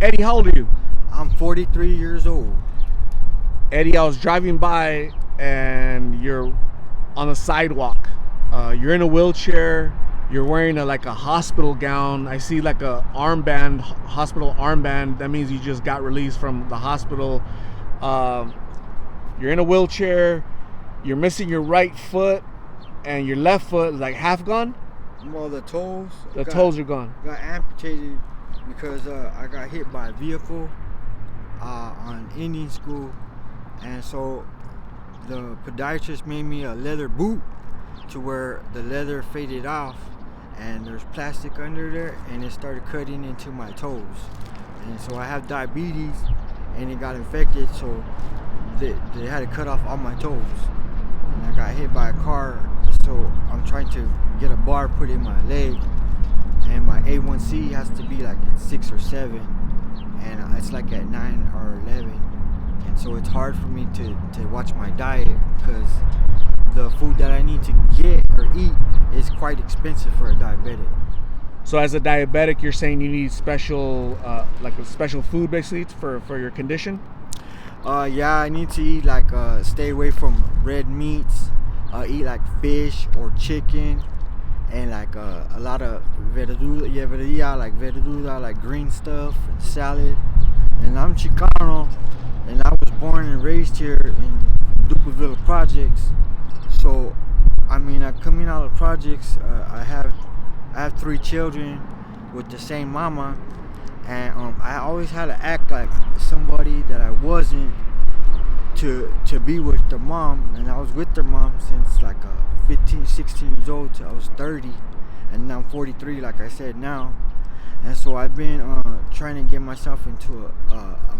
Eddie, how old are you? I'm 43 years old. Eddie, I was driving by and you're on the sidewalk. You're in a wheelchair. You're wearing like a hospital gown. I see like a armband, hospital armband. That means you just got released from the hospital. You're in a wheelchair. You're missing your right foot, and your left foot is like half gone. Well, the toes. Toes are gone. Got amputated because I got hit by a vehicle on Indian school, and so the podiatrist made me a leather boot to where the leather faded off, and there's plastic under there, and it started cutting into my toes. And so I have diabetes, and it got infected, so they had to cut off all my toes. And I got hit by a car, so I'm trying to get a bar put in my leg, and my A1C has to be like 6 or 7, and it's like at 9 or 11. And so it's hard for me to watch my diet because the food that I need to get or eat is quite expensive for a diabetic. So as a diabetic, you're saying you need special, like a special food basically for your condition? Yeah, I need to eat like, stay away from red meats, eat like fish or chicken, and like a lot of verdura, like green stuff, and salad. And I'm Chicano, and I was born and raised here in Duperville Projects. So, I mean, coming out of projects, I have 3 children with the same mama, and I always had to act like somebody that I wasn't to be with the mom. And I was with their mom since like 15, 16 years old till I was 30, and now I'm 43, like I said now. And so I've been trying to get myself into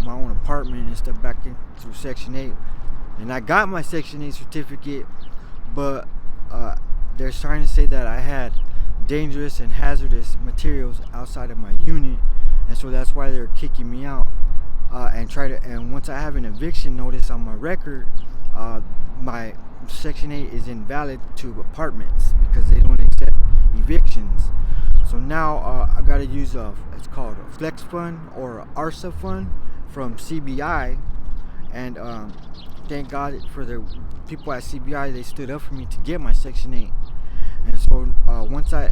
my own apartment and step back in through Section 8. And I got my Section 8 certificate, but they're trying to say that I had dangerous and hazardous materials outside of my unit, and so that's why they're kicking me out. And once I have an eviction notice on my record, my Section 8 is invalid to apartments because they don't accept evictions. So now I got to use it's called a Flex Fund or a ARSA fund from CBI, and thank God for the people at CBI. They stood up for me to get my Section 8. And so once I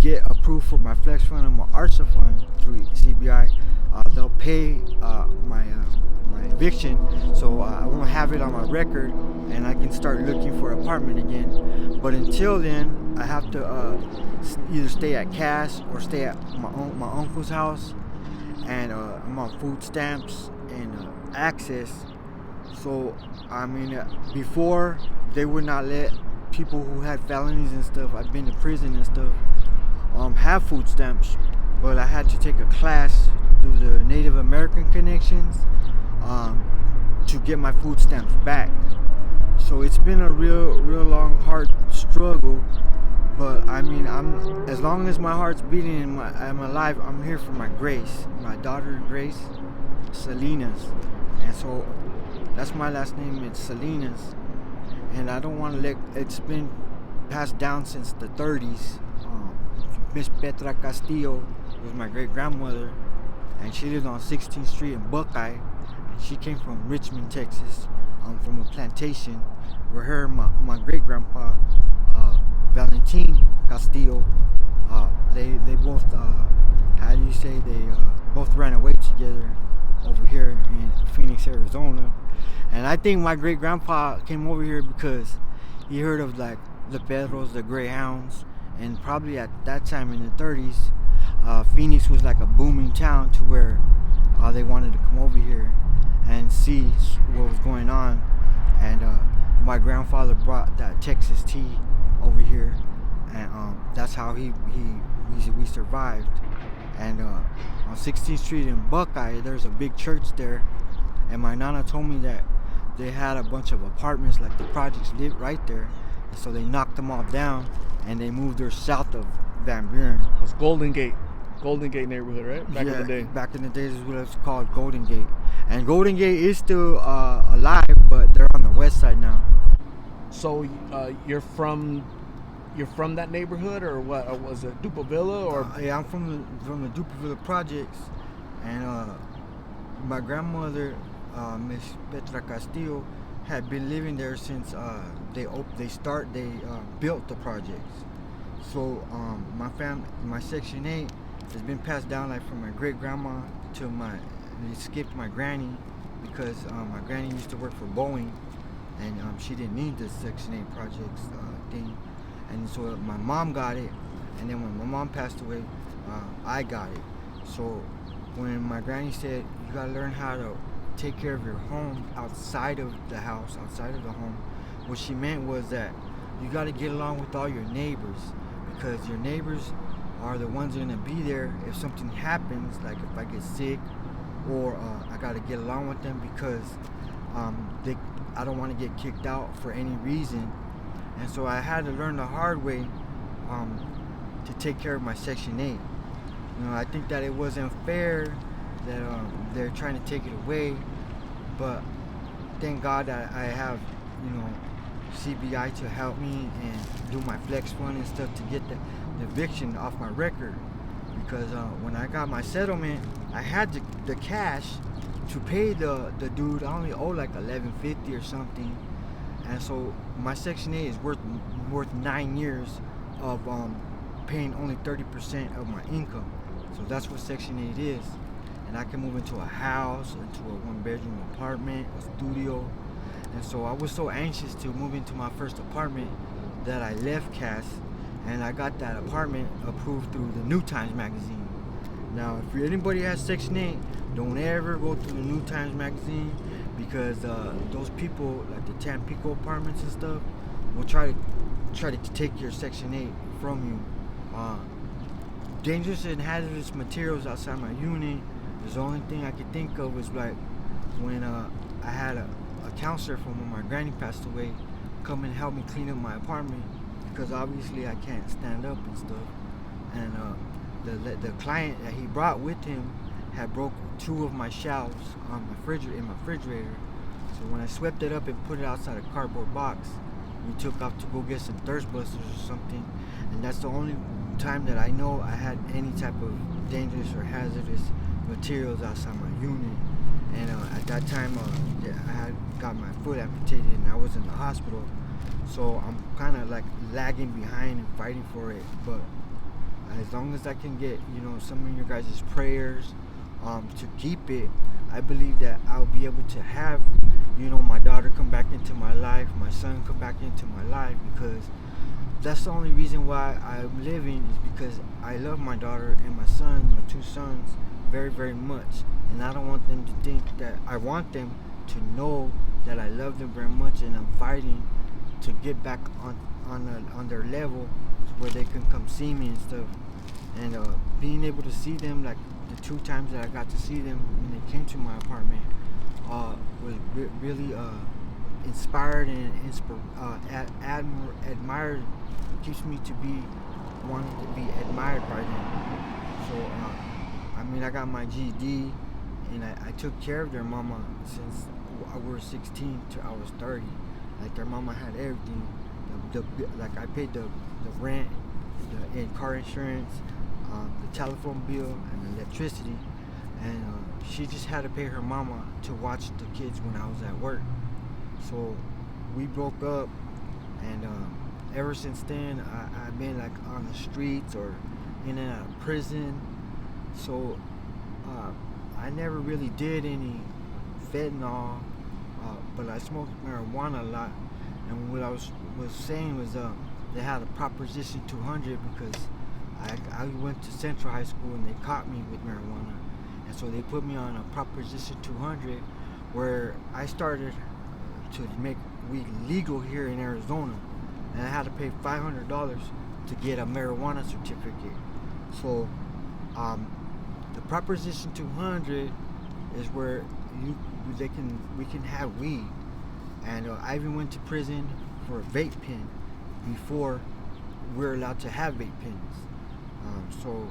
get approved for my Flex Fund and my ARSA fund through CBI, they'll pay my eviction, so I won't have it on my record, and I can start looking for an apartment again. But until then, I have to either stay at Cash or stay at my uncle's house, and I'm on food stamps and access. So I mean, before they would not let people who had felonies and stuff, I've been to prison and stuff, have food stamps, but I had to take a class through the Native American connections to get my food stamps back. So it's been a real long, hard struggle. But I mean, as long as my heart's beating and I'm alive, I'm here for my Grace, my daughter Grace Salinas, and so that's my last name. It's Salinas, and I don't want to it's been passed down since the 30s. Miss Petra Castillo was my great grandmother, and she lived on 16th Street in Buckeye. And she came from Richmond, Texas, from a plantation where her my great grandpa Valentin Castillo, they both they both ran away together over here in Phoenix, Arizona. And I think my great grandpa came over here because he heard of like the Pedros, the Greyhounds, and probably at that time in the 30s, Phoenix was like a booming town to where they wanted to come over here and see what was going on. And my grandfather brought that Texas tea over here, and that's how we survived. And on 16th Street in Buckeye, there's a big church there, and my nana told me that they had a bunch of apartments like the projects lived right there, and so they knocked them all down and they moved her south of Van Buren. It's Golden Gate neighborhood, right? Back in the day. Back in the days is what it's called, Golden Gate. And Golden Gate is still alive, but they're on the west side now. So you're from that neighborhood, or what? Or was it Duperville, or? Yeah, I'm from the Duperville Projects, And my grandmother, Miss Petra Castillo, had been living there since they built the projects. So my Section 8 has been passed down like from my great grandma to it skipped my granny because my granny used to work for Boeing, and she didn't need the Section 8 projects thing. And so my mom got it, and then when my mom passed away, I got it. So when my granny said, you gotta learn how to take care of your home outside of the house, outside of the home, what she meant was that you gotta get along with all your neighbors, because your neighbors are the ones that are gonna be there if something happens, like if I get sick, or I gotta get along with them because I don't want to get kicked out for any reason. And so I had to learn the hard way to take care of my Section 8. I think that it wasn't fair that they're trying to take it away, but thank God that I have, CBI to help me and do my flex fund and stuff to get the eviction off my record. Because when I got my settlement, I had the cash to pay the dude. I only owe like $11.50 or something, and so my Section 8 is worth 9 years of paying only 30% of my income. So that's what Section 8 is, and I can move into a house, into a 1-bedroom apartment, a studio. And so I was so anxious to move into my first apartment that I left CAS, and I got that apartment approved through the New Times magazine. Now, if anybody has Section 8, don't ever go through the New Times magazine, because those people, like the Tampico apartments and stuff, will try to take your Section 8 from you. Dangerous and hazardous materials outside my unit. The only thing I could think of was like when I had a counselor from when my granny passed away come and help me clean up my apartment, because obviously I can't stand up and stuff. And the client that he brought with him had broke 2 of my shelves on in my refrigerator. So when I swept it up and put it outside a cardboard box, we took off to go get some thirst busters or something. And that's the only time that I know I had any type of dangerous or hazardous materials outside my unit. And at that time, I had got my foot amputated and I was in the hospital. So I'm kind of like lagging behind and fighting for it. But as long as I can get, some of your guys' prayers to keep it, I believe that I'll be able to have, my daughter come back into my life, my son come back into my life, because that's the only reason why I'm living, is because I love my daughter and my son, my 2 sons, very, very much. And I don't want them to think that, I want them to know that I love them very much, and I'm fighting to get back on their level where they can come see me and stuff. And being able to see them, like the 2 times that I got to see them when they came to my apartment, was really inspired and admired. Keeps me to be wanting to be admired by them. So I got my GED, and I took care of their mama since I was 16 till I was 30. Like, their mama had everything. Like, I paid the rent, the car insurance, the telephone bill, and the electricity. And she just had to pay her mama to watch the kids when I was at work. So we broke up, and ever since then I've been like on the streets or in and out of prison. So I never really did any fentanyl, but I smoked marijuana a lot. And what I was saying was they had a Proposition 200, because I went to Central High School and they caught me with marijuana. And so they put me on a Proposition 200, where I started to make weed legal here in Arizona. And I had to pay $500 to get a marijuana certificate. So the Proposition 200 is where we can have weed. And I even went to prison for a vape pen before we're allowed to have vape pens. So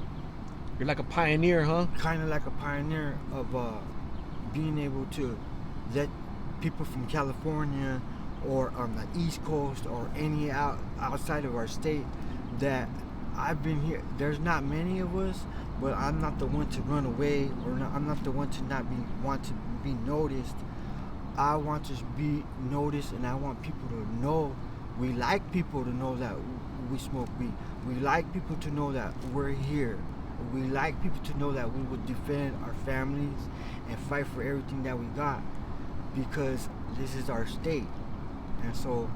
you're like a pioneer, huh? Kind of like a pioneer of being able to let people from California or on the East Coast or any outside of our state that I've been here. There's not many of us, but I'm not the one to run away, or not, I'm not the one to not want to be noticed. I want to be noticed, and I want people to know. We like people to know that we smoke weed. We like people to know that we're here. We like people to know that we will defend our families and fight for everything that we got, because this is our state. And so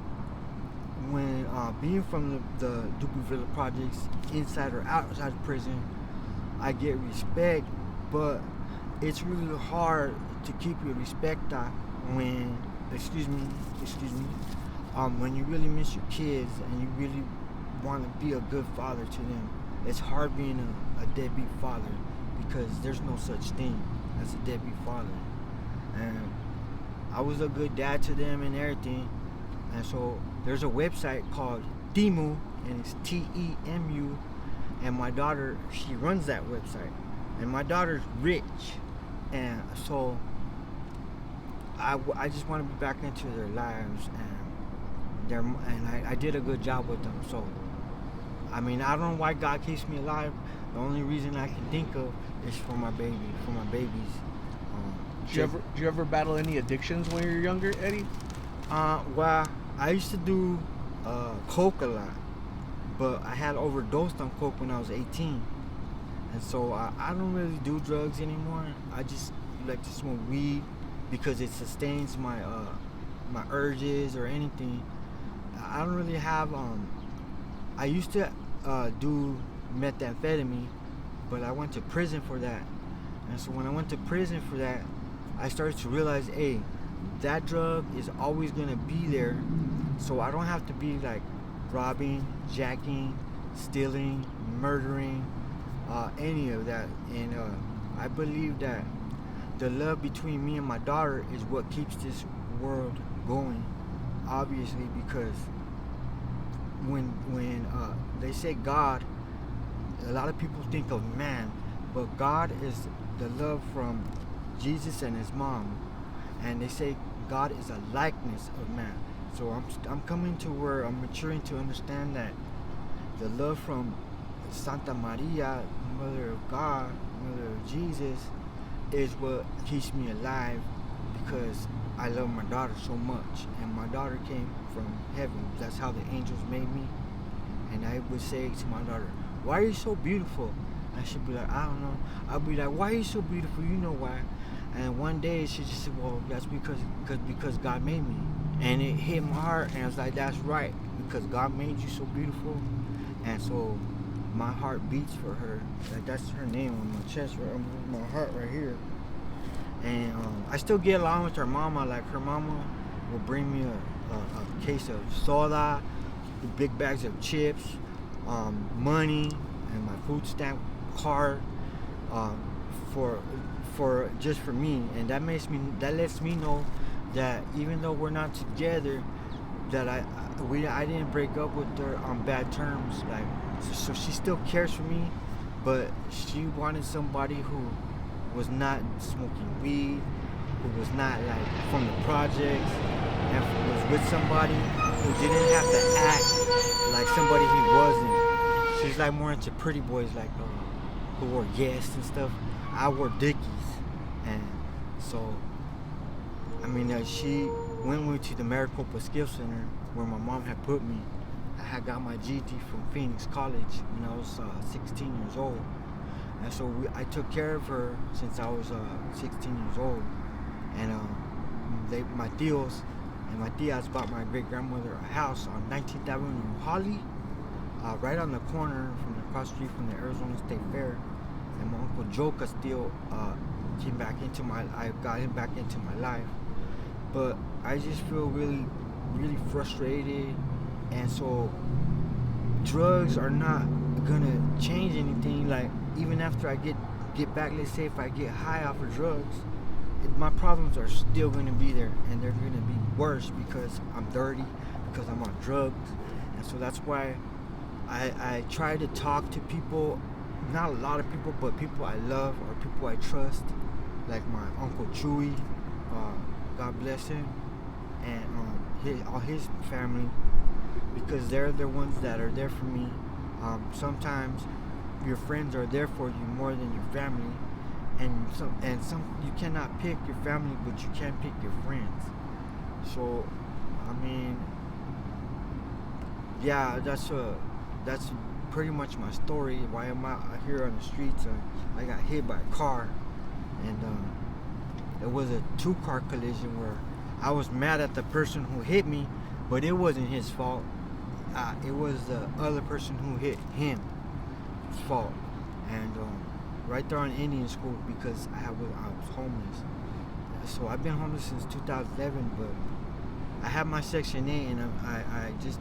when being from the Dupuy projects, inside or outside of prison, I get respect, but it's really hard to keep your respect when, when you really miss your kids and you really want to be a good father to them. It's hard being a deadbeat father, because there's no such thing as a deadbeat father. And I was a good dad to them and everything. And so there's a website called Temu, and it's Temu, and my daughter, she runs that website, and my daughter's rich, and so I just want to be back into their lives, and I did a good job with them. So I mean, I don't know why God keeps me alive. The only reason I can think of is for my babies. Did you ever battle any addictions when you were younger, Eddie? Well, I used to do coke a lot, but I had overdosed on coke when I was 18, and so I don't really do drugs anymore. I just like to smoke weed because it sustains my my urges or anything. I don't really have I used to do methamphetamine, but I went to prison for that. And so when I went to prison for that, I started to realize, hey, that drug is always gonna be there, so I don't have to be like robbing, jacking, stealing, murdering, any of that. And I believe that the love between me and my daughter is what keeps this world going, obviously, because when they say God, a lot of people think of man, but God is the love from Jesus and his mom, and they say God is a likeness of man. So I'm coming to where I'm maturing to understand that the love from Santa Maria, Mother of God, Mother of Jesus, is what keeps me alive, because I love my daughter so much, and my daughter came from heaven. That's how the angels made me. And I would say to my daughter, why are you so beautiful? And she'd be like, I don't know. I'd be like, why are you so beautiful? You know why. And one day she just said, well, that's because God made me. And it hit my heart, and I was like, that's right, because God made you so beautiful. And so my heart beats for her. Like, that's her name on my chest, right, on my heart right here. And I still get along with her mama. Like, her mama will bring me a case of soda, big bags of chips, money, and my food stamp card for just for me. And that lets me know that even though we're not together, that I didn't break up with her on bad terms. Like, so she still cares for me, but she wanted somebody who was not smoking weed, who was not like from the projects, and was with somebody who didn't have to act like somebody he wasn't. She's like more into pretty boys, like who wore Guess and stuff. I wore Dickies, and so I mean, when we went to the Maricopa Skill Center where my mom had put me. I had got my GED from Phoenix College when I was 16 years old. And so I took care of her since I was 16 years old. And my tios and my tias bought my great-grandmother a house on 19th Avenue in Holly, right on the corner from across the street from the Arizona State Fair. And my Uncle Joe Castillo I got him back into my life. But I just feel really, really frustrated. And so drugs are not gonna change anything. Like, even after I get back, let's say if I get high off of drugs, my problems are still gonna be there, and they're gonna be worse because I'm dirty, because I'm on drugs. And so that's why I try to talk to people, not a lot of people, but people I love or people I trust, like my Uncle Chewy, God bless him, and all his family, because they're the ones that are there for me. Sometimes your friends are there for you more than your family, and some you cannot pick your family, but you can pick your friends. So, I mean, yeah, that's pretty much my story. Why I'm out here on the streets. I got hit by a car, and it was a 2-car collision where I was mad at the person who hit me, but it wasn't his fault. It was the other person who hit him's fault. And right there on Indian School, because I was homeless. So I've been homeless since 2011, but I have my Section 8, and I just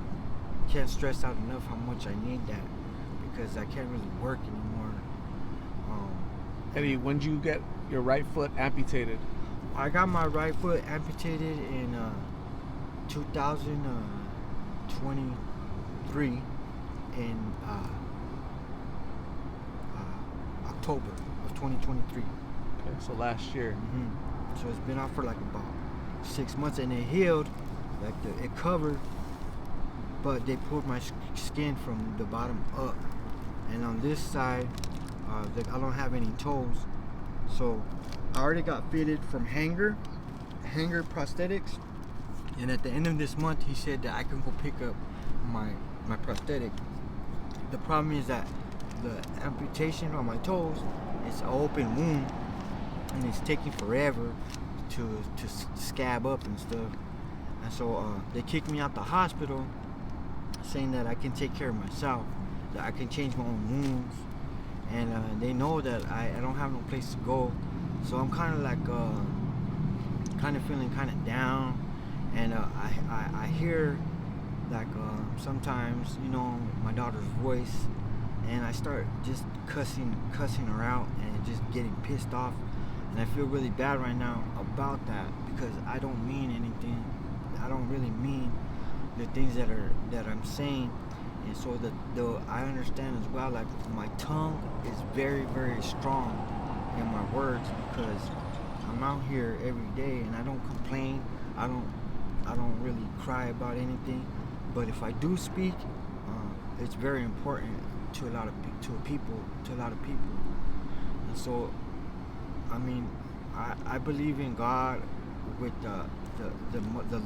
can't stress out enough how much I need that, because I can't really work anymore. Eddie, when did you get your right foot amputated? I got my right foot amputated in 2023 in October of 2023. Okay, so last year. So it's been out for like about 6 months, and it healed, like it covered, but they pulled my skin from the bottom up, and on this side, I don't have any toes. So I already got fitted from hanger prosthetics, and at the end of this month, he said that I can go pick up my prosthetic. The problem is that the amputation on my toes, it's an open wound, and it's taking forever to scab up and stuff. And so they kicked me out the hospital, saying that I can take care of myself, that I can change my own wounds, and they know that I don't have no place to go. So I'm kind of like kind of feeling kind of down, and I hear like sometimes, you know, my daughter's voice, and I start just cussing her out and just getting pissed off, and I feel really bad right now about that, because I don't mean anything. I don't really mean the things that I'm saying. And so I understand as well, like my tongue is very, very strong in my words, because I'm out here every day and I don't complain. I don't really cry about anything. But if I do speak, it's very important to a lot of people. And so, I mean, I believe in God with the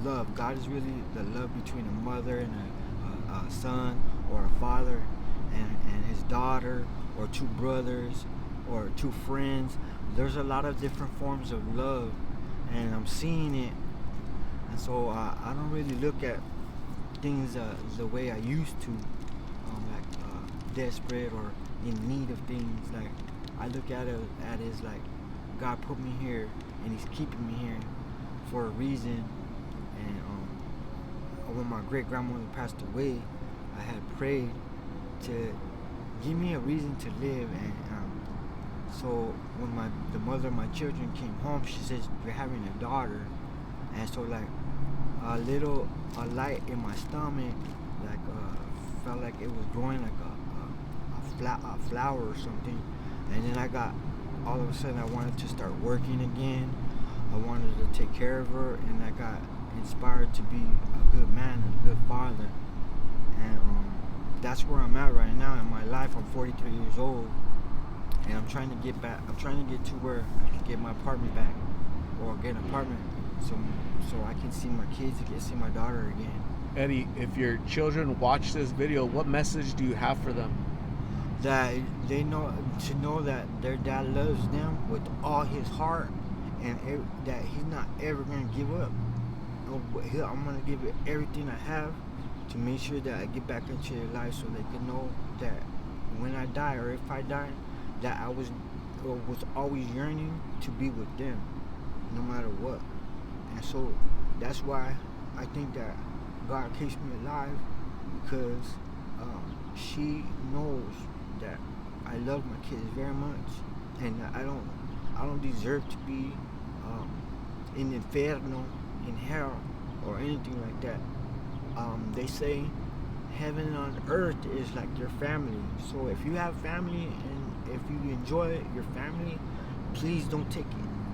love. God is really the love between a mother and a son, or a father and his daughter, or two brothers, or two friends. There's a lot of different forms of love, and I'm seeing it. And so I don't really look at things the way I used to, like desperate or in need of things. Like I look at it as like God put me here, and He's keeping me here for a reason. And when my great grandmother passed away, I had prayed to give me a reason to live. And so when the mother of my children came home, she says, "You're having a daughter." And so like a light in my stomach, like felt like it was growing like a flower or something. And then all of a sudden I wanted to start working again. I wanted to take care of her, and I got inspired to be a good man, a good father. And that's where I'm at right now in my life. I'm 43 years old, and I'm trying to get back. I'm trying to get to where I can get my apartment back, or get an apartment, so I can see my kids, I can see my daughter again. Eddie, if your children watch this video, what message do you have for them? That they know that their dad loves them with all his heart, and that he's not ever gonna give up. I'm gonna give it everything I have to make sure that I get back into their life, so they can know that when I die, or if I die, that I was always yearning to be with them, no matter what. And so that's why I think that God keeps me alive, because she knows that I love my kids very much, and that I don't deserve to be in inferno, in hell, or anything like that. They say heaven on earth is like your family. So if you have family, and if you enjoy your family, please don't take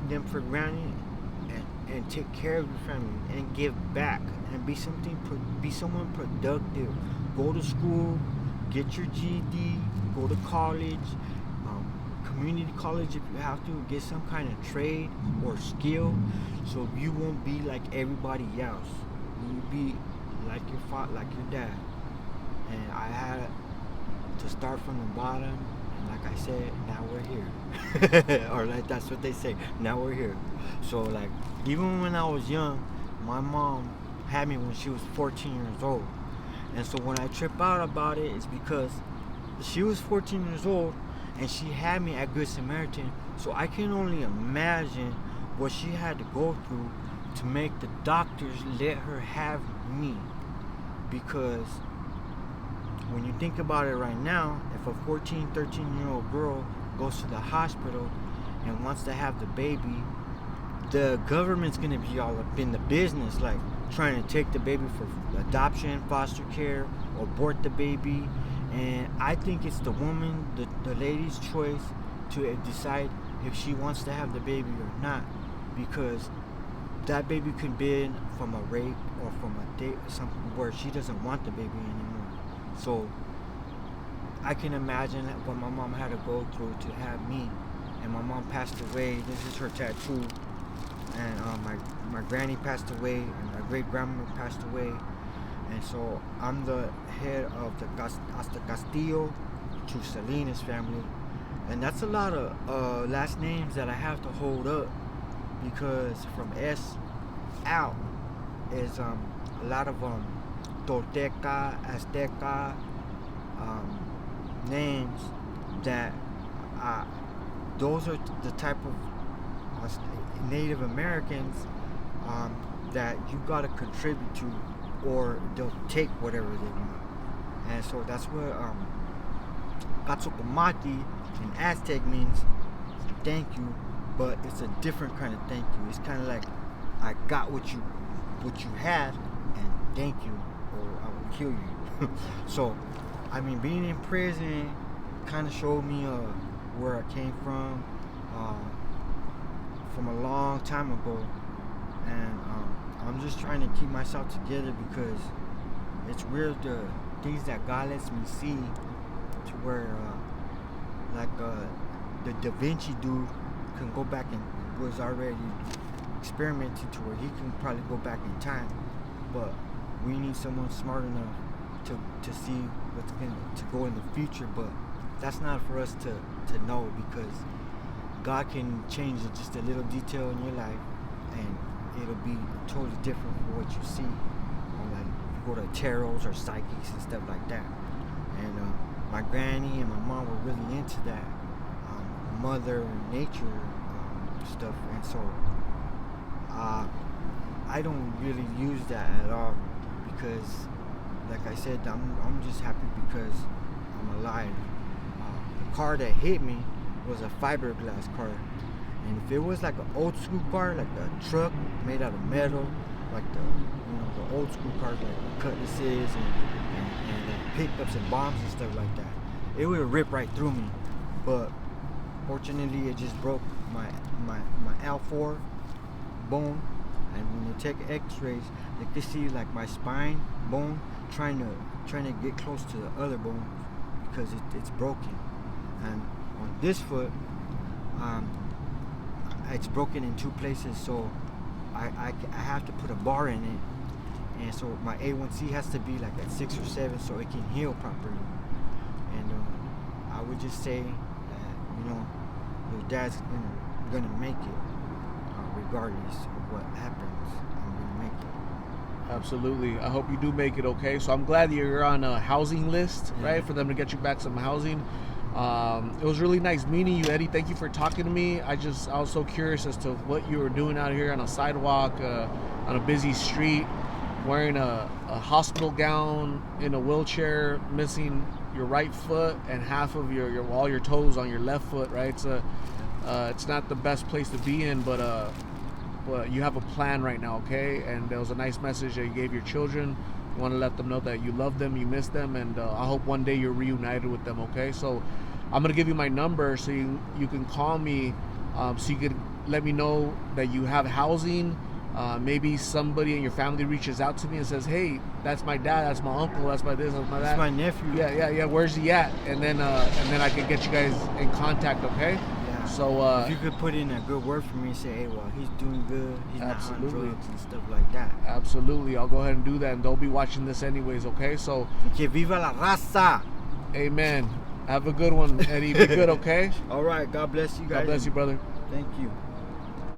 them for granted, and take care of your family, and give back, and be someone productive. Go to school, get your GED, go to college, community college if you have to, get some kind of trade or skill, so you won't be like everybody else. You be like your like your dad. And I had to start from the bottom, and like I said, now we're here. Or like that's what they say, now we're here. So like even when I was young, my mom had me when she was 14 years old. And so when I trip out about it, it's because she was 14 years old and she had me at Good Samaritan. So I can only imagine what she had to go through to make the doctors let her have me. Because when you think about it right now, if a 14, 13-year-old girl goes to the hospital and wants to have the baby, the government's gonna be all up in the business, like trying to take the baby for adoption, foster care, or abort the baby. And I think it's the woman, the lady's choice to decide if she wants to have the baby or not, because that baby could be from a rape or from a date, something where she doesn't want the baby anymore. So I can imagine what my mom had to go through to have me. And my mom passed away. This is her tattoo. And my granny passed away, and my great grandmother passed away. And so I'm the head of the Hasta Castillo to Salinas family. And that's a lot of last names that I have to hold up, because from S out is a lot of Tolteca, Azteca names that those are the type of Native Americans that you gotta contribute to, or they'll take whatever they want. And so that's what Katsukamati in Aztec means thank you, but it's a different kind of thank you. It's kind of like, I got what you had, and thank you, or I will kill you. So I mean, being in prison kind of showed me where I came from a long time ago. And I'm just trying to keep myself together, because it's weird the things that God lets me see, to where the Da Vinci dude can go back and was already experimented to where he can probably go back in time, but we need someone smart enough to see what's going to go in the future. But that's not for us to know, because God can change just a little detail in your life, and it'll be totally different from what you see. Like you go to tarots or psychics and stuff like that. And my granny and my mom were really into that mother nature stuff, and so I don't really use that at all, because like I said, I'm just happy because I'm alive. The car that hit me was a fiberglass car, and if it was like an old school car, like a truck made out of metal, like the old school cars, like cutlasses and pickups and bombs and stuff like that, it would rip right through me. But fortunately, it just broke my L4 bone, and when they take X-rays, they can see like my spine bone trying to get close to the other bones, because it's broken. And on this foot, it's broken in two places, so I have to put a bar in it, and so my A1C has to be like at 6 or 7 so it can heal properly. And I would just say that your dad's gonna make it, regardless of what happens. I'm gonna make it. Absolutely. I hope you do make it, okay? So I'm glad that you're on a housing list, right? For them to get you back some housing. It was really nice meeting you, Eddie. Thank you for talking to me. I was so curious as to what you were doing out here on a sidewalk, on a busy street, wearing a hospital gown, in a wheelchair, missing your right foot and half of all your toes on your left foot, right? It's not the best place to be in, but you have a plan right now, okay? And there was a nice message that you gave your children. You want to let them know that you love them, you miss them, and I hope one day you're reunited with them, okay? So I'm going to give you my number so you can call me, so you can let me know that you have housing Maybe somebody in your family reaches out to me and says, "Hey, that's my dad, that's my uncle, that's my this, that's my that. That's my nephew. Yeah. Where's he at?" And then I can get you guys in contact. Okay. Yeah. So if you could put in a good word for me and say, hey, well, he's doing good. He's Absolutely. not on drugs and stuff like that. absolutely, I'll go ahead and do that, and they'll be watching this anyways. Okay. So, Que viva la raza. amen. Have a good one, Eddie. Be good. Okay. All right. God bless you guys. God bless you, brother. Thank you.